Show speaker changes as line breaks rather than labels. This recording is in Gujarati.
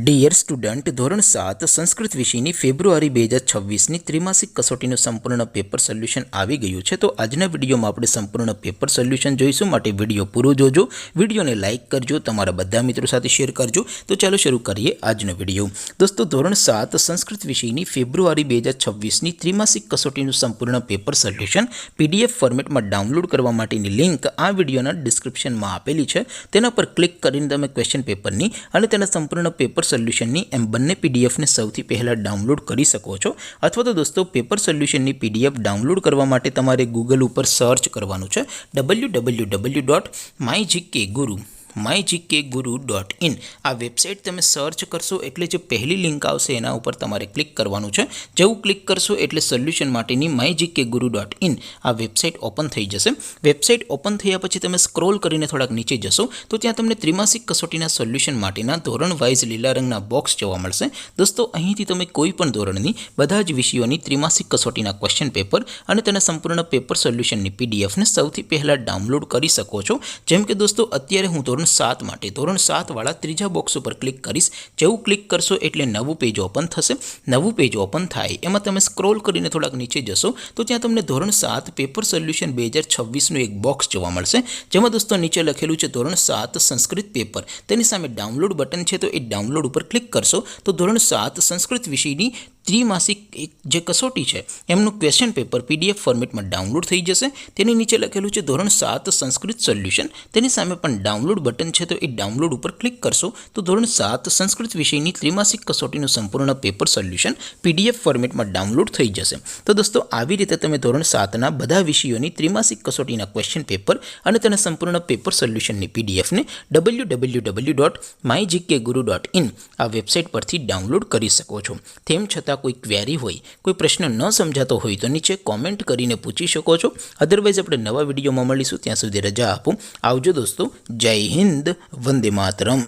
ડિયર સ્ટુડન્ટ, ધોરણ 7 સંસ્કૃત વિષયની ફેબ્રુઆરી 2026ની ત્રિમાસિક કસોટીનું સંપૂર્ણ પેપર સોલ્યુશન આવી ગયું છે। તો આજના વિડીયોમાં આપણે સંપૂર્ણ પેપર સોલ્યુશન જોઈશું, માટે વિડીયો પૂરો જોજો, વિડીયોને લાઇક કરજો, તમારા બધા મિત્રો સાથે શેર કરજો। તો ચાલો શરૂ કરીએ આજનો વિડીયો। દોસ્તો, ધોરણ 7 સંસ્કૃત વિષયની ફેબ્રુઆરી 2026ની ત્રિમાસિક કસોટીનું સંપૂર્ણ પેપર સોલ્યુશન પીડીએફ ફોર્મેટમાં ડાઉનલોડ કરવા માટેની લિંક આ વિડીયોના ડિસ્ક્રિપ્શનમાં આપેલી છે। તેના પર ક્લિક કરીને તમે ક્વેશ્ચન પેપરની અને તેના સંપૂર્ણ પેપર સોલ્યુશનની એમ બંને પીડીએફને સૌથી પહેલાં ડાઉનલોડ કરી શકો છો। અથવા તો દોસ્તો, પેપર સોલ્યુશનની પીડીએફ ડાઉનલોડ કરવા માટે તમારે ગૂગલ ઉપર સર્ચ કરવાનું છે www.mygkguru.in। આ વેબસાઇટ તમે સર્ચ કરશો એટલે જે પહેલી લિંક આવશે એના ઉપર તમારે ક્લિક કરવાનું છે। જેવું ક્લિક કરશો એટલે સોલ્યુશન માટેની mygkguru.in આ વેબસાઇટ ઓપન થઈ જશે। વેબસાઇટ ઓપન થયા પછી તમે સ્ક્રોલ કરીને થોડાક નીચે જશો તો ત્યાં તમને ત્રિમાસિક કસોટીના સોલ્યુશન માટેના ધોરણ વાઇઝ લીલા રંગના બોક્સ જોવા મળશે। દોસ્તો, અહીંથી તમે કોઈ પણ ધોરણની બધા જ વિષયોની ત્રિમાસિક કસોટીના ક્વેશ્ચન પેપર અને તેના સંપૂર્ણ પેપર સોલ્યુશનની પીડીએફને સૌથી પહેલાં ડાઉનલોડ કરી શકો છો। જેમ કે દોસ્તો, અત્યારે હું ધોરણ 7 માટે ધોરણ 7 વાળા ત્રીજા બોક્સ ઉપર ક્લિક કરીશ। જેવું ક્લિક કરશો એટલે નવું પેજ ઓપન થશે। નવું પેજ ઓપન થાય એમાં તમે સ્ક્રોલ કરીને થોડાક નીચે જશો તો ત્યાં તમને ધોરણ 7 પેપર સોલ્યુશન 2026નું એક બોક્સ જોવા મળશે, જેમાં દોસ્તો નીચે લખેલું છે ધોરણ 7 સંસ્કૃત પેપર। તેની સામે ડાઉનલોડ બટન છે, તો એ ડાઉનલોડ ઉપર ક્લિક કરશો તો ધોરણ 7 સંસ્કૃત વિષયની ત્રિમાસિક જે કસોટી છે એમનું ક્વેશ્ચન પેપર પીડીએફ ફોર્મેટમાં ડાઉનલોડ થઈ જશે। તેની નીચે લખેલું છે ધોરણ 7 સંસ્કૃત સોલ્યુશન। તેની સામે પણ ડાઉનલોડ બટન છે, તો એ ડાઉનલોડ ઉપર ક્લિક કરશો તો ધોરણ 7 સંસ્કૃત વિષયની ત્રિમાસિક કસોટીનું સંપૂર્ણ પેપર સોલ્યુશન પીડીએફ ફોર્મેટમાં ડાઉનલોડ થઈ જશે। તો દોસ્તો, આવી રીતે તમે ધોરણ 7ના બધા વિષયોની ત્રિમાસિક કસોટીના ક્વેશ્ચન પેપર અને તેના સંપૂર્ણ પેપર સોલ્યુશનની પીડીએફને www.mygkguru.in આ વેબસાઇટ પરથી ડાઉનલોડ કરી શકો છો। તેમ છતાં કોઈ ક્વેરી હોય, કોઈ પ્રશ્ન ન સમજાતો હોય તો નીચે કોમેન્ટ કરીને પૂછી શકો છો। અધરવાઇઝ આપણે નવા વિડીયોમાં મળીશું, ત્યાં સુધી રજા આપો। આવજો દોસ્તો, જય હિન્દ, વંદે માતરમ।